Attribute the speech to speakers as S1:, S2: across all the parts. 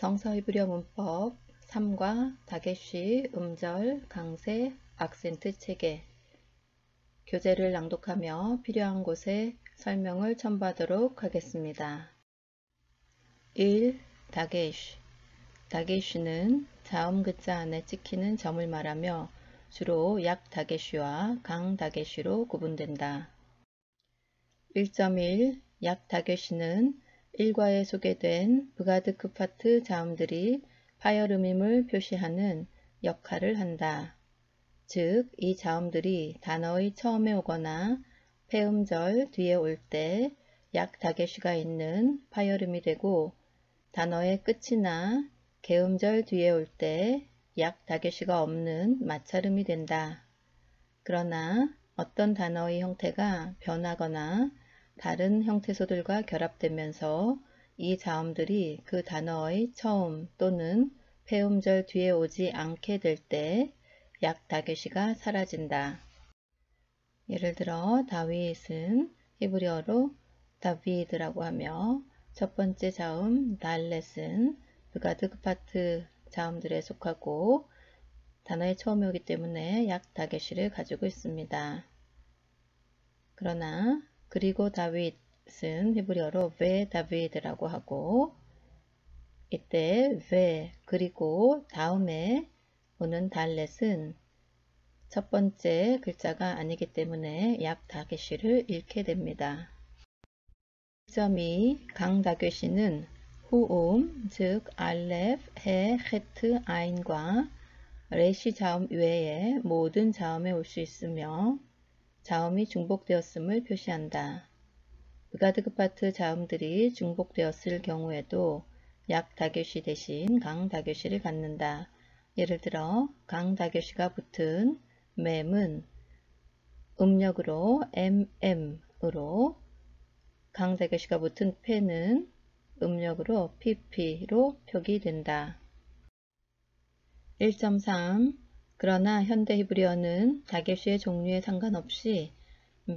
S1: 성서 히브리어 문법 3과 다게쉬, 음절, 강세, 악센트 체계 교재를 낭독하며 필요한 곳에 설명을 첨부하도록 하겠습니다. 1. 다게쉬 다게쉬는 자음 글자 안에 찍히는 점을 말하며 주로 약 다게쉬와 강 다게쉬로 구분된다. 1.1 약 다게쉬는 일과에 소개된 브가드크파트 자음들이 파열음임을 표시하는 역할을 한다. 즉, 이 자음들이 단어의 처음에 오거나 폐음절 뒤에 올 때 약 다게쉬가 있는 파열음이 되고 단어의 끝이나 개음절 뒤에 올 때 약 다게쉬가 없는 마찰음이 된다. 그러나 어떤 단어의 형태가 변하거나 다른 형태소들과 결합되면서 이 자음들이 그 단어의 처음 또는 폐음절 뒤에 오지 않게 될 때 약 다게쉬가 사라진다. 예를 들어 다윗은 히브리어로 다비드라고 하며 첫 번째 자음 달렛은 브가드크파트 자음들에 속하고 단어의 처음에 오기 때문에 약 다게쉬를 가지고 있습니다. 그러나 그리고 다윗은 히브리어로 왜 다비드라고 하고 이때 왜 그리고 다음에 오는 달렛은 첫 번째 글자가 아니기 때문에 약 다게쉬를 잃게 됩니다. 1.2 강 다게쉬는 후음 즉 알렙, 해, 헤트, 아인과 레시 자음 외에 모든 자음에 올 수 있으며 자음이 중복되었음을 표시한다. 브가드크파트 자음들이 중복되었을 경우에도 약 다게쉬 대신 강 다게쉬를 갖는다. 예를 들어 강 다게쉬가 붙은 맴은 음력으로 mm으로 강 다게쉬가 붙은 폐는 음력으로 pp로 표기된다. 1.3 그러나 현대 히브리어는 다게쉬의 종류에 상관없이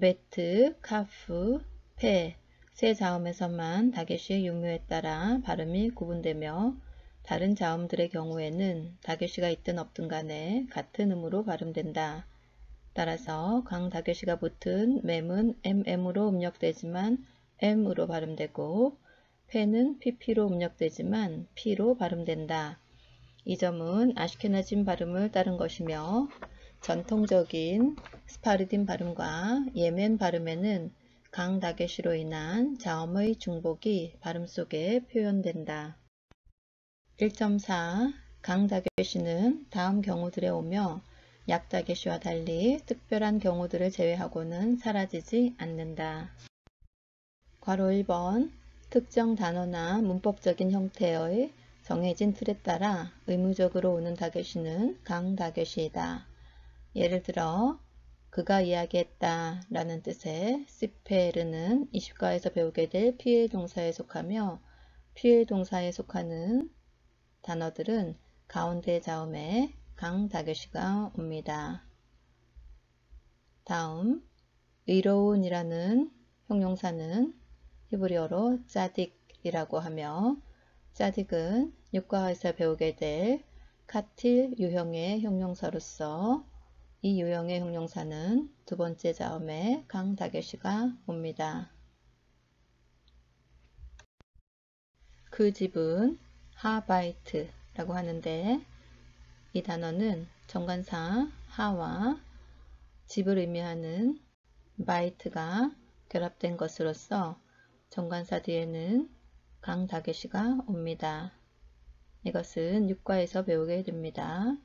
S1: 베트, 카프, 페, 세 자음에서만 다게쉬의 유무에 따라 발음이 구분되며 다른 자음들의 경우에는 다게쉬가 있든 없든 간에 같은 음으로 발음된다. 따라서 강 다게쉬가 붙은 맴은 mm으로 음력되지만 m으로 발음되고 페는 pp로 음력되지만 p로 발음된다. 이 점은 아시케나즘 발음을 따른 것이며 전통적인 스파르딘 발음과 예멘 발음에는 강 다게쉬로 인한 자음의 중복이 발음 속에 표현된다. 1.4 강 다게쉬는 다음 경우들에 오며 약 다게쉬와 달리 특별한 경우들을 제외하고는 사라지지 않는다. 괄호 1번 특정 단어나 문법적인 형태의 정해진 틀에 따라 의무적으로 오는 다게쉬는 강 다게쉬이다. 예를 들어 그가 이야기했다 라는 뜻의 시페르는 20과에서 배우게 될 피해 동사에 속하며 피해 동사에 속하는 단어들은 가운데 자음에 강 다게쉬가 옵니다. 다음 의로운이라는 형용사는 히브리어로 짜딕이라고 하며 짜딕은 6과에서 배우게 될 카틸 유형의 형용사로서 이 유형의 형용사는 두 번째 자음에 강 다게쉬가 옵니다. 그 집은 하바이트라고 하는데 이 단어는 정관사 하와 집을 의미하는 바이트가 결합된 것으로서 정관사 뒤에는 강 다게쉬가 옵니다. 이것은 6과에서 배우게 됩니다.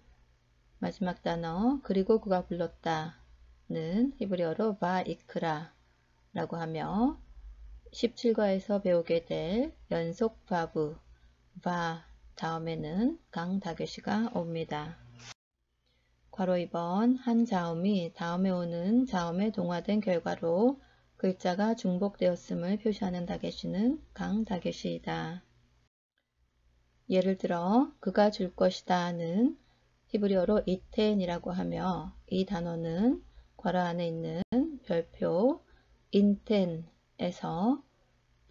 S1: 마지막 단어 그리고 그가 불렀다는 히브리어로 바이크라 라고 하며 17과에서 배우게 될 연속 바브 바 다음에는 강 다게쉬가 옵니다. 괄호 2번 한 자음이 다음에 오는 자음에 동화된 결과로 글자가 중복되었음을 표시하는 다게쉬는 강 다게쉬이다. 예를 들어 그가 줄 것이다는 히브리어로 이텐이라고 하며 이 단어는 괄호 안에 있는 별표 인텐에서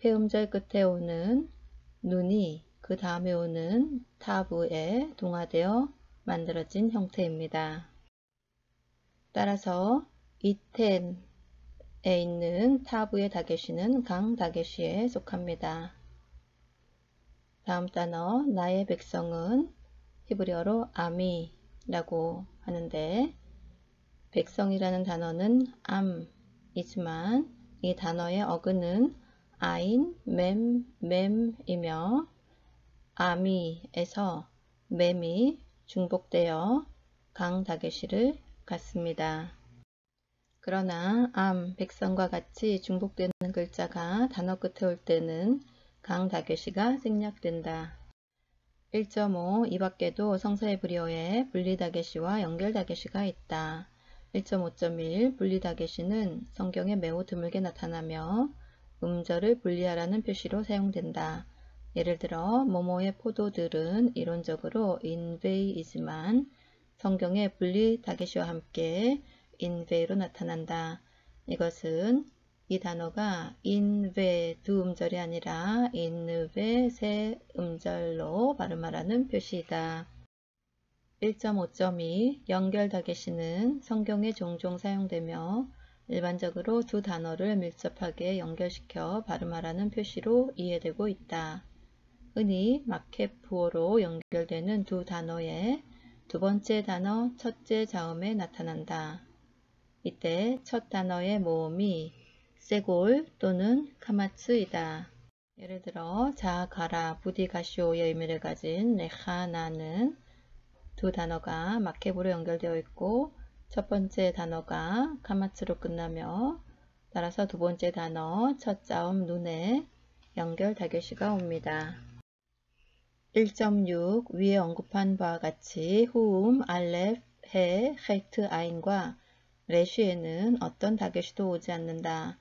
S1: 폐음절 끝에 오는 눈이 그 다음에 오는 타브에 동화되어 만들어진 형태입니다. 따라서 이텐에 있는 타브의 다게시는 강다게시에 속합니다. 다음 단어 나의 백성은 히브리어로 아미라고 하는데 백성이라는 단어는 암이지만 이 단어의 어근은 아인, 맴이며 아미에서 맴이 중복되어 강다게시를 갖습니다. 그러나 백성과 같이 중복되는 글자가 단어 끝에 올 때는 강다게시가 생략된다. 1.5 이 밖에도 성서 히브리어에 분리다게시와 연결다게시가 있다. 1.5.1 분리다게시는 성경에 매우 드물게 나타나며 음절을 분리하라는 표시로 사용된다. 예를 들어 모모의 포도들은 이론적으로 인베이이지만 성경에 분리다게시와 함께 인베이로 나타난다. 이것은 이 단어가 인베 두 음절이 아니라 인베 세 음절로 발음하라는 표시이다. 1.5.2 연결다게시는 성경에 종종 사용되며 일반적으로 두 단어를 밀접하게 연결시켜 발음하라는 표시로 이해되고 있다. 흔히 마케프어로 연결되는 두 단어의 두 번째 단어 첫째 자음에 나타난다. 이때 첫 단어의 모음이 세골 또는 카마츠이다. 예를 들어 자, 가라, 부디 가시오의 의미를 가진 레하나는 두 단어가 마케브로 연결되어 있고 첫 번째 단어가 카마츠로 끝나며 따라서 두 번째 단어 첫 자음 눈에 연결 다게시가 옵니다. 1.6 위에 언급한 바와 같이 후음, 알렙, 해, 헤트, 아인과 레쉬에는 어떤 다게시도 오지 않는다.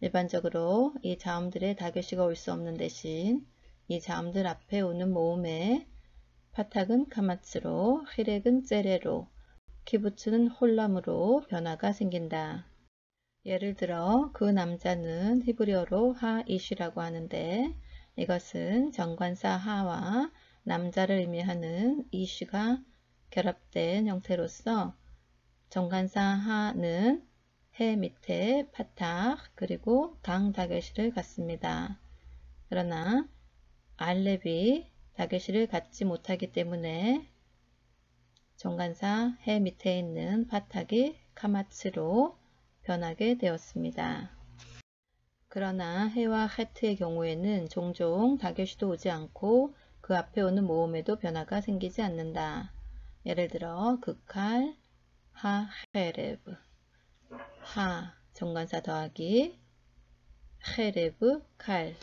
S1: 일반적으로 이 자음들의 다게시가 올 수 없는 대신 이 자음들 앞에 오는 모음에 파탁은 카마츠로, 히렉은 ጼ레로, 키부츠는 홀람으로 변화가 생긴다. 예를 들어 그 남자는 히브리어로 하이시라고 하는데 이것은 정관사 하와 남자를 의미하는 이시가 결합된 형태로서 정관사 하는 해 밑에 파탁 그리고 강다게시를 갖습니다. 그러나 알렙이 다게시를 갖지 못하기 때문에 정관사 해 밑에 있는 파탁이 카마츠로 변하게 되었습니다. 그러나 해와 헤트의 경우에는 종종 다게시도 오지 않고 그 앞에 오는 모음에도 변화가 생기지 않는다. 예를 들어 극할, 하헤레브, 하 정관사 더하기 헤레브 칼.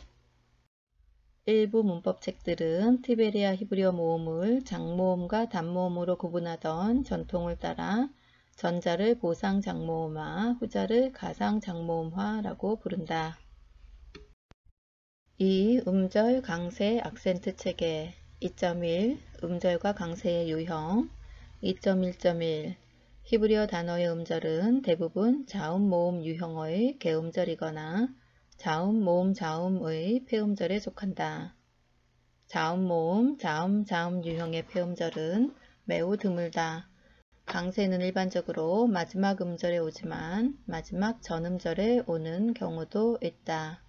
S1: 일부 문법책들은 티베리아 히브리어 모음을 장모음과 단모음으로 구분하던 전통을 따라 전자를 보상 장모음화, 후자를 가상 장모음화라고 부른다. 2. 음절 강세 악센트 체계 2.1 음절과 강세의 유형 2.1.1 히브리어 단어의 음절은 대부분 자음 모음 유형의 개음절이거나 자음 모음 자음의 폐음절에 속한다. 자음 모음 자음 유형의 폐음절은 매우 드물다. 강세는 일반적으로 마지막 음절에 오지만 마지막 전음절에 오는 경우도 있다.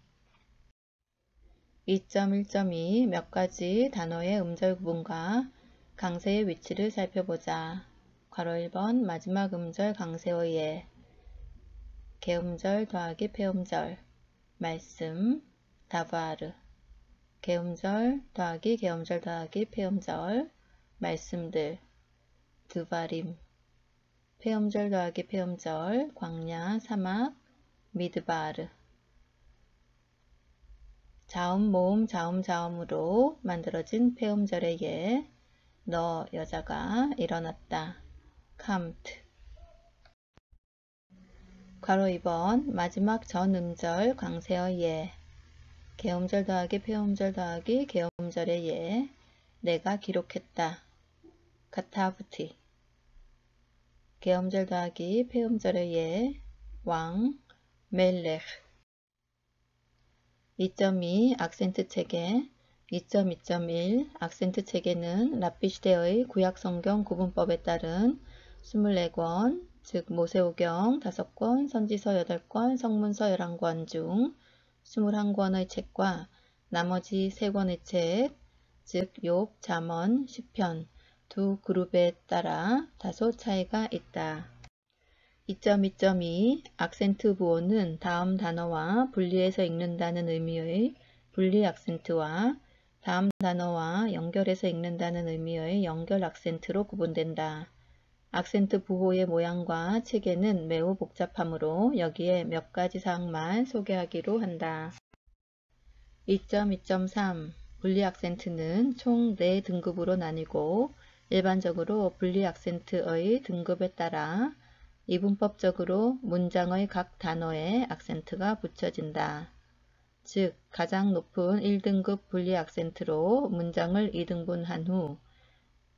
S1: 2.1.2 몇 가지 단어의 음절 구분과 강세의 위치를 살펴보자. 괄호 1번 마지막 음절 강세의 예 개음절 더하기 폐음절 말씀 다바르 개음절 더하기 개음절 더하기 폐음절 말씀들 드바림 폐음절 더하기 폐음절 광야 사막 미드바르 자음 모음 자음으로 만들어진 폐음절의 예 너 여자가 일어났다 캄트 괄호 2번 마지막 전음절 강세의 예 개음절 더하기 폐음절 더하기 개음절의 예 내가 기록했다 카타브티 개음절 더하기 폐음절의 예 왕 멜렉 2.2 악센트 체계 2.2.1 악센트 체계는 랍비시대의 구약성경 구분법에 따른 24권, 즉 모세오경 5권, 선지서 8권, 성문서 11권 중 21권의 책과 나머지 3권의 책, 즉 욥, 잠언, 시편 두 그룹에 따라 다소 차이가 있다. 2.2.2 악센트 부호는 다음 단어와 분리해서 읽는다는 의미의 분리 악센트와 다음 단어와 연결해서 읽는다는 의미의 연결 악센트로 구분된다. 악센트 부호의 모양과 체계는 매우 복잡하므로 여기에 몇 가지 사항만 소개하기로 한다. 2.2.3 분리 악센트는 총 4등급으로 나뉘고 일반적으로 분리 악센트의 등급에 따라 이분법적으로 문장의 각 단어에 악센트가 붙여진다. 즉 가장 높은 1등급 분리 악센트로 문장을 2등분한 후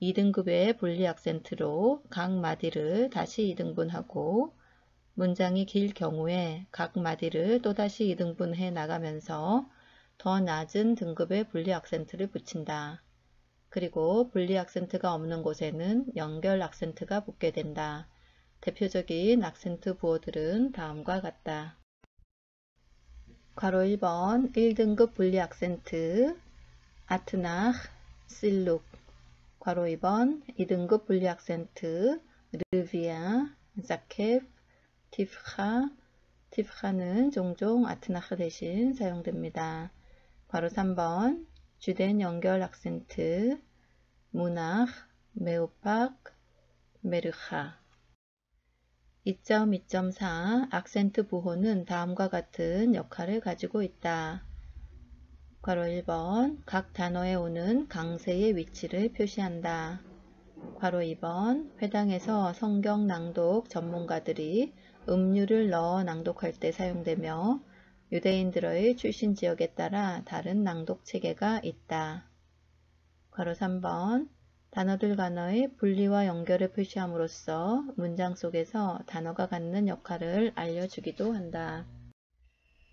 S1: 2등급의 분리 악센트로 각 마디를 다시 2등분하고 문장이 길 경우에 각 마디를 또다시 2등분해 나가면서 더 낮은 등급의 분리 악센트를 붙인다. 그리고 분리 악센트가 없는 곳에는 연결 악센트가 붙게 된다. 대표적인 악센트 부호들은 다음과 같다. 괄호 1번 1등급 분리 악센트 아트나흐, 실룩 괄호 2번 2등급 분리 악센트 르비아, 자케프, 티프하 티프하는 종종 아트나흐 대신 사용됩니다. 괄호 3번 주된 연결 악센트 무나흐, 메오팍, 메르하 2.2.4 악센트 부호는 다음과 같은 역할을 가지고 있다. 괄호 1번 각 단어에 오는 강세의 위치를 표시한다. 괄호 2번 회당에서 성경 낭독 전문가들이 음률을 넣어 낭독할 때 사용되며 유대인들의 출신 지역에 따라 다른 낭독 체계가 있다. 괄호 3번 단어들 간의 분리와 연결을 표시함으로써 문장 속에서 단어가 갖는 역할을 알려주기도 한다.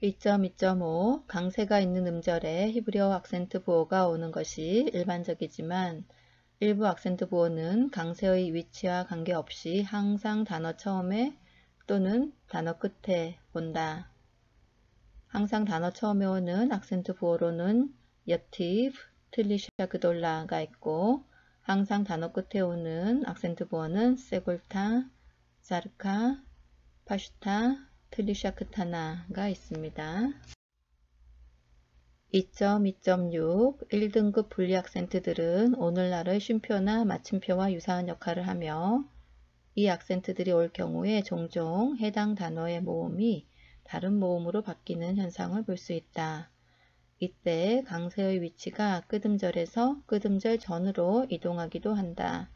S1: 2.2.5 강세가 있는 음절에 히브리어 악센트 부호가 오는 것이 일반적이지만 일부 악센트 부호는 강세의 위치와 관계없이 항상 단어 처음에 또는 단어 끝에 온다. 항상 단어 처음에 오는 악센트 부호로는 여티브, 틀리샤그돌라가 있고 항상 단어 끝에 오는 악센트 부호는 세골타, 자르카, 파슈타, 틀리샤크타나가 있습니다. 2.2.6 1등급 분리 악센트들은 오늘날의 쉼표나 마침표와 유사한 역할을 하며 이 악센트들이 올 경우에 종종 해당 단어의 모음이 다른 모음으로 바뀌는 현상을 볼 수 있다. 이때 강세의 위치가 끄듬절에서 끄듬절 전으로 이동하기도 한다.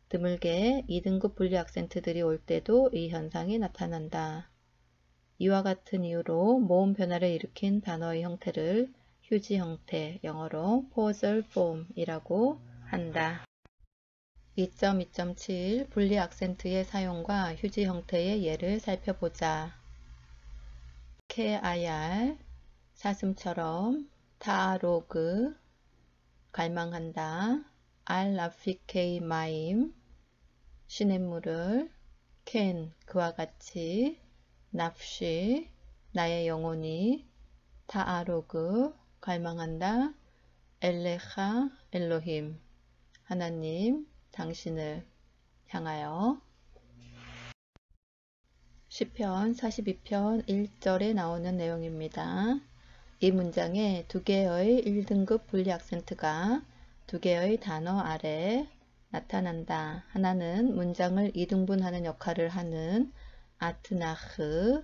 S1: 드물게 2등급 분리 악센트들이 올 때도 이 현상이 나타난다. 이와 같은 이유로 모음 변화를 일으킨 단어의 형태를 휴지 형태, 영어로 posal form이라고 한다. 2.2.7 분리 악센트의 사용과 휴지 형태의 예를 살펴보자. KIR 사슴처럼, 타로그 갈망한다, 알라피케이 마임 시냇물을, 켄 그와 같이, 납시 나의 영혼이, 타아로그 갈망한다, 엘레하 엘로힘 하나님 당신을 향하여. 시편 42편 1절에 나오는 내용입니다. 이 문장에 두 개의 1등급 분리 악센트가 두 개의 단어 아래 나타난다. 하나는 문장을 2등분하는 역할을 하는 아트나흐이고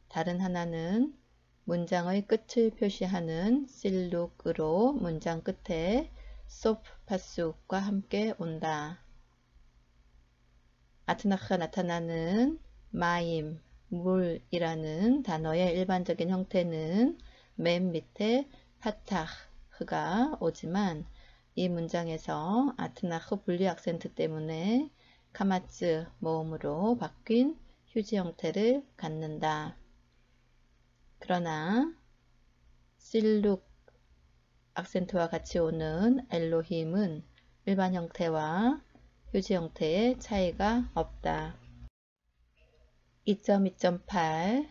S1: 다른 하나는 문장의 끝을 표시하는 실룩으로 문장 끝에 소프 파쑥과 함께 온다. 아트나흐가 나타나는 마임, 물이라는 단어의 일반적인 형태는 맨 밑에 파타흐가 오지만 이 문장에서 아트나흐 분리 악센트 때문에 카마츠 모음으로 바뀐 휴지 형태를 갖는다. 그러나 실룩 악센트와 같이 오는 엘로힘은 일반 형태와 휴지 형태의 차이가 없다. 2.2.8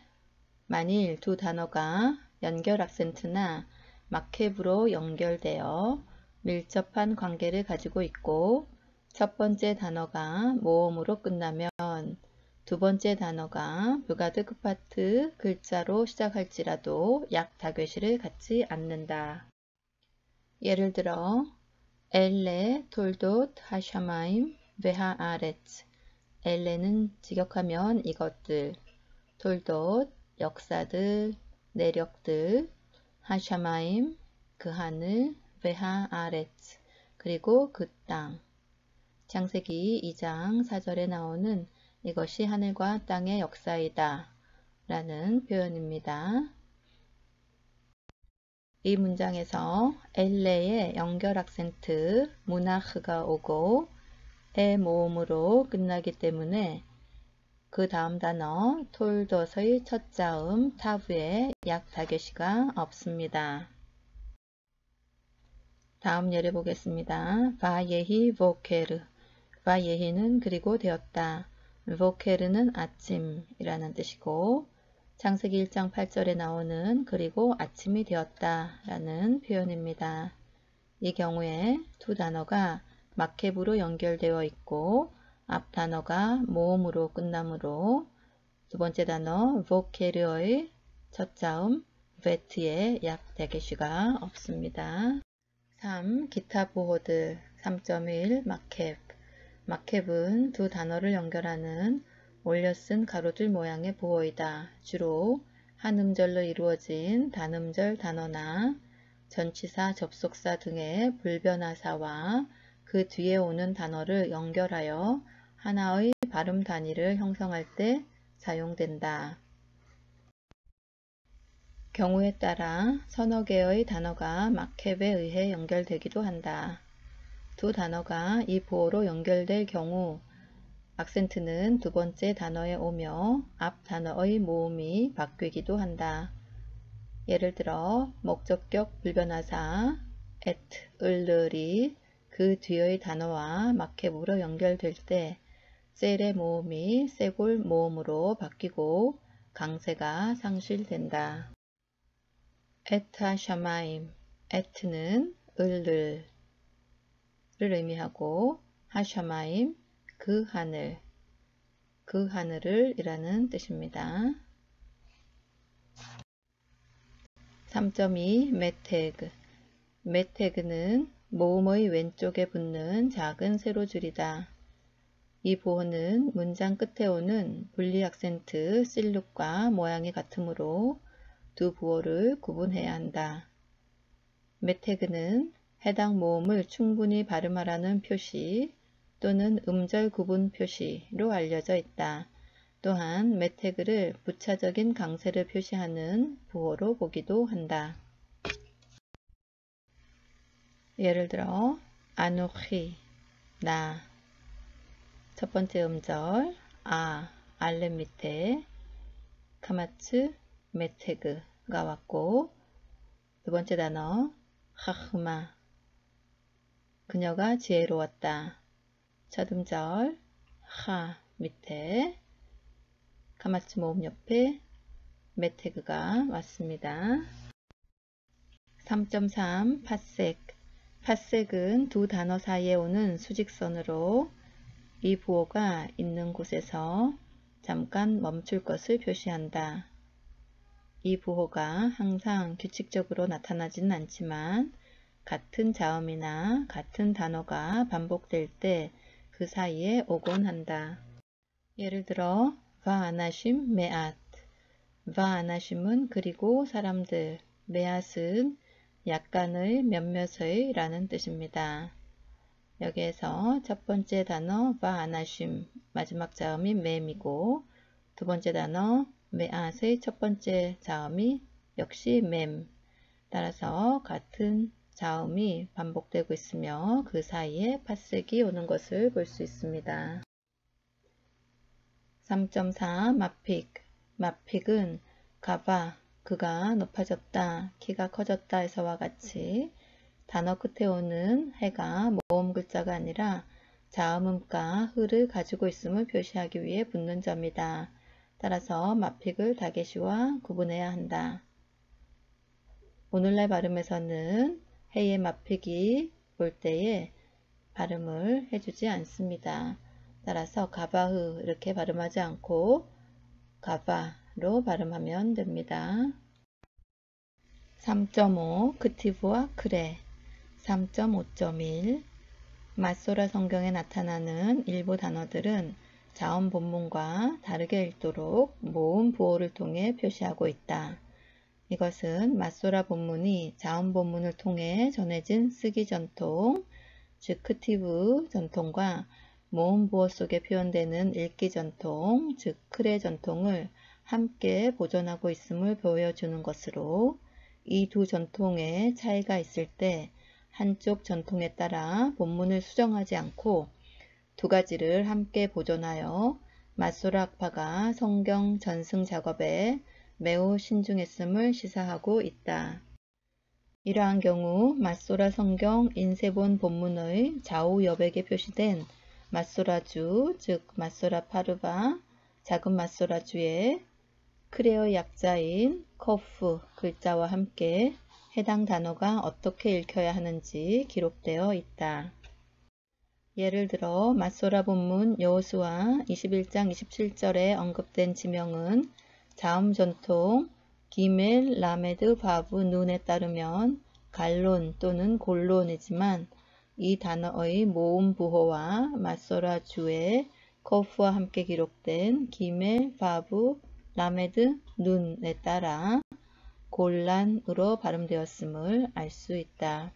S1: 만일 두 단어가 연결 악센트나 마켓으로 연결되어 밀접한 관계를 가지고 있고 첫 번째 단어가 모음으로 끝나면 두 번째 단어가 뷰가드 크파트 글자로 시작할지라도 약 다교시를 갖지 않는다. 예를 들어 엘레 톨돗 하샤마임 베하 아레츠 엘레는 직역하면 이것들, 톨돗 역사들, 내력들, 하샤마임 그 하늘, 베하 아레츠 그리고 그 땅. 창세기 2장 4절에 나오는 이것이 하늘과 땅의 역사이다 라는 표현입니다. 이 문장에서 엘레의 연결 악센트 무나흐가 오고 에 모음으로 끝나기 때문에 그 다음 단어 톨돗의 첫 자음 타브에 약 다교시가 없습니다. 다음 예를 보겠습니다. 바예히 보케르 바예히는 그리고 되었다. 보케르는 아침이라는 뜻이고 창세기 1장 8절에 나오는 그리고 아침이 되었다 라는 표현입니다. 이 경우에 두 단어가 마켓으로 연결되어 있고 앞 단어가 모음으로 끝나므로 두 번째 단어 보케르의 첫 자음 베트에 약 다교시가 없습니다. 3. 기타 부호들 3.1 마켓 마켓은 두 단어를 연결하는 올려쓴 가로줄 모양의 부호이다. 주로 한 음절로 이루어진 단음절 단어나 전치사, 접속사 등의 불변화사와 그 뒤에 오는 단어를 연결하여 하나의 발음 단위를 형성할 때 사용된다. 경우에 따라 서너 개의 단어가 마켓에 의해 연결되기도 한다. 두 단어가 이 부호로 연결될 경우 악센트는 두 번째 단어에 오며 앞 단어의 모음이 바뀌기도 한다. 예를 들어 목적격 불변화사 at, 을르리 그 뒤의 단어와 마켓으로 연결될 때 셀의 모음이 쇄골 모음으로 바뀌고 강세가 상실된다. 에타 샤마임 에트는 을를 의미하고 하샤마임 그 하늘 그 하늘을 이라는 뜻입니다. 3.2 메테그 메테그는 모음의 왼쪽에 붙는 작은 세로줄이다. 이 부호는 문장 끝에 오는 분리 악센트 실룩과 모양이 같으므로 두 부호를 구분해야 한다. 메테그는 해당 모음을 충분히 발음하라는 표시 또는 음절 구분 표시로 알려져 있다. 또한 메테그를 부차적인 강세를 표시하는 부호로 보기도 한다. 예를 들어 아노히 나 첫 번째 음절 알렘 밑에 카마츠 메테그가 왔고 두 번째 단어 하흐마 그녀가 지혜로웠다. 첫 음절 하 밑에 카마츠 모음 옆에 메테그가 왔습니다. 3.3 파색 파색은 두 단어 사이에 오는 수직선으로 이 부호가 있는 곳에서 잠깐 멈출 것을 표시한다. 이 부호가 항상 규칙적으로 나타나지는 않지만 같은 자음이나 같은 단어가 반복될 때 그 사이에 오곤 한다. 예를 들어 바아나심 메앗 바아나심은 그리고 사람들 메앗은 약간의 몇몇의 라는 뜻입니다. 여기에서 첫 번째 단어 바아나심 마지막 자음이 맴이고 두 번째 단어 메앗의 첫 번째 자음이 역시 맴 따라서 같은 자음이 반복되고 있으며 그 사이에 파색이 오는 것을 볼 수 있습니다. 3.4 마픽 마픽은 가바 그가 높아졌다, 키가 커졌다 에서와 같이 단어 끝에 오는 해가 모음 글자가 아니라 자음음가 흐를 가지고 있음을 표시하기 위해 붙는 점이다. 따라서 마픽을 다게시와 구분해야 한다. 오늘날 발음에서는 해의 마픽이 올 때에 발음을 해주지 않습니다. 따라서 가바흐 이렇게 발음하지 않고 가바로 발음하면 됩니다. 3.5 크티브와 크레 3.5.1 맞소라 성경에 나타나는 일부 단어들은 자음 본문과 다르게 읽도록 모음 부호를 통해 표시하고 있다. 이것은 맞소라 본문이 자음 본문을 통해 전해진 쓰기 전통, 즉 크티브 전통과 모음 부호 속에 표현되는 읽기 전통, 즉 크레 전통을 함께 보존하고 있음을 보여주는 것으로 이 두 전통의 차이가 있을 때 한쪽 전통에 따라 본문을 수정하지 않고 두 가지를 함께 보존하여 맞소라 학파가 성경 전승 작업에 매우 신중했음을 시사하고 있다. 이러한 경우 맞소라 성경 인쇄본 본문의 좌우 여백에 표시된 맞소라주, 즉 맞소라 파르바, 작은 맞소라주의 크레의 약자인 커프 글자와 함께 해당 단어가 어떻게 읽혀야 하는지 기록되어 있다. 예를 들어 맞소라 본문 여호수아 21장 27절에 언급된 지명은 자음 전통 기멜 라메드 바브 눈에 따르면 갈론 또는 골론이지만 이 단어의 모음 부호와 맞소라 주의 커프와 함께 기록된 기멜 바브 라메드 눈에 따라 골란으로 발음되었음을 알 수 있다.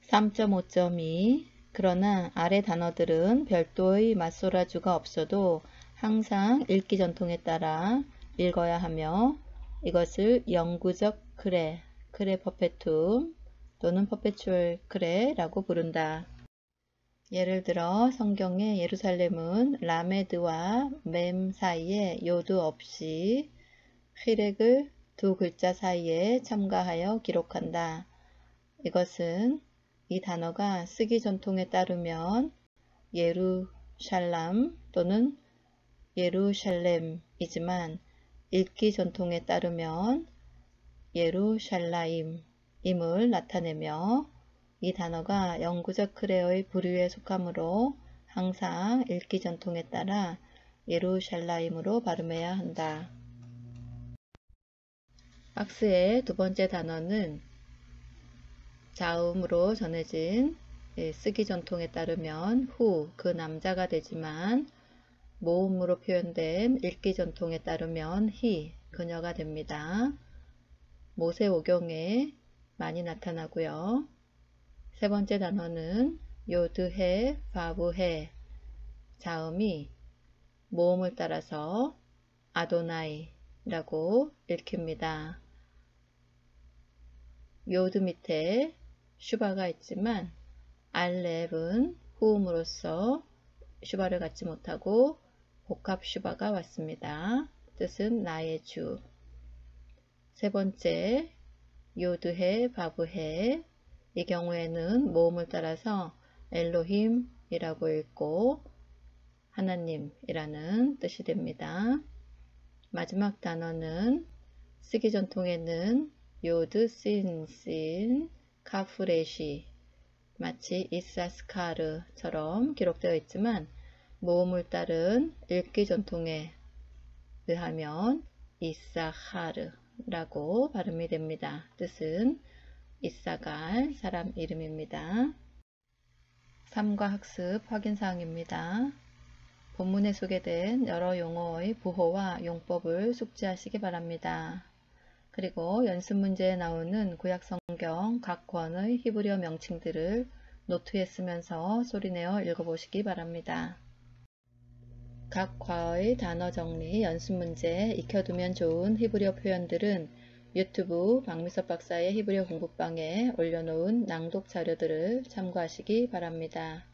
S1: 3.5.2 그러나 아래 단어들은 별도의 맞소라주가 없어도 항상 읽기 전통에 따라 읽어야 하며 이것을 영구적 크레, 크레 퍼페툼 또는 퍼페추얼 크레라고 부른다. 예를 들어 성경의 예루살렘은 라메드와 맴 사이에 요드 없이 히렉을 두 글자 사이에 첨가하여 기록한다. 이것은 이 단어가 쓰기 전통에 따르면 예루샬람 또는 예루샬렘이지만 읽기 전통에 따르면 예루샬라임임을 나타내며 이 단어가 영구적 크레의 부류에 속하므로 항상 읽기 전통에 따라 예루샬라임으로 발음해야 한다. 박스의 두 번째 단어는 자음으로 전해진 쓰기 전통에 따르면 후, 그 남자가 되지만 모음으로 표현된 읽기 전통에 따르면 히, 그녀가 됩니다. 모세오경에 많이 나타나고요. 세 번째 단어는 요드해, 바브해, 자음이 모음을 따라서 아도나이라고 읽힙니다. 요드 밑에 슈바가 있지만 알렙은 후음으로서 슈바를 갖지 못하고 복합 슈바가 왔습니다. 뜻은 나의 주. 세 번째 요드해, 바브해, 이 경우에는 모음을 따라서 엘로힘이라고 읽고 하나님이라는 뜻이 됩니다. 마지막 단어는 쓰기 전통에는 요드, 신, 카프레시, 마치 이사스카르처럼 기록되어 있지만 모음을 따른 읽기 전통에 의하면 이사하르라고 발음이 됩니다. 뜻은 이사갈 사람 이름입니다. 삼과 학습 확인사항입니다. 본문에 소개된 여러 용어의 부호와 용법을 숙지하시기 바랍니다. 그리고 연습 문제에 나오는 구약성경 각 권의 히브리어 명칭들을 노트에 쓰면서 소리내어 읽어보시기 바랍니다. 각 과의 단어 정리 연습 문제 익혀두면 좋은 히브리어 표현들은 유튜브 박미섭 박사의 히브리어 공부방에 올려놓은 낭독 자료들을 참고하시기 바랍니다.